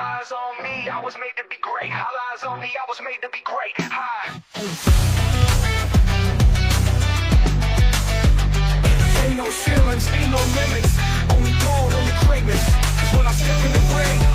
eyes on me, I was made to be great. All eyes on me, I was made to be great. Hi. Ain't no ceilings, ain't no limits. Only gold, only greatness. When I step in the ring,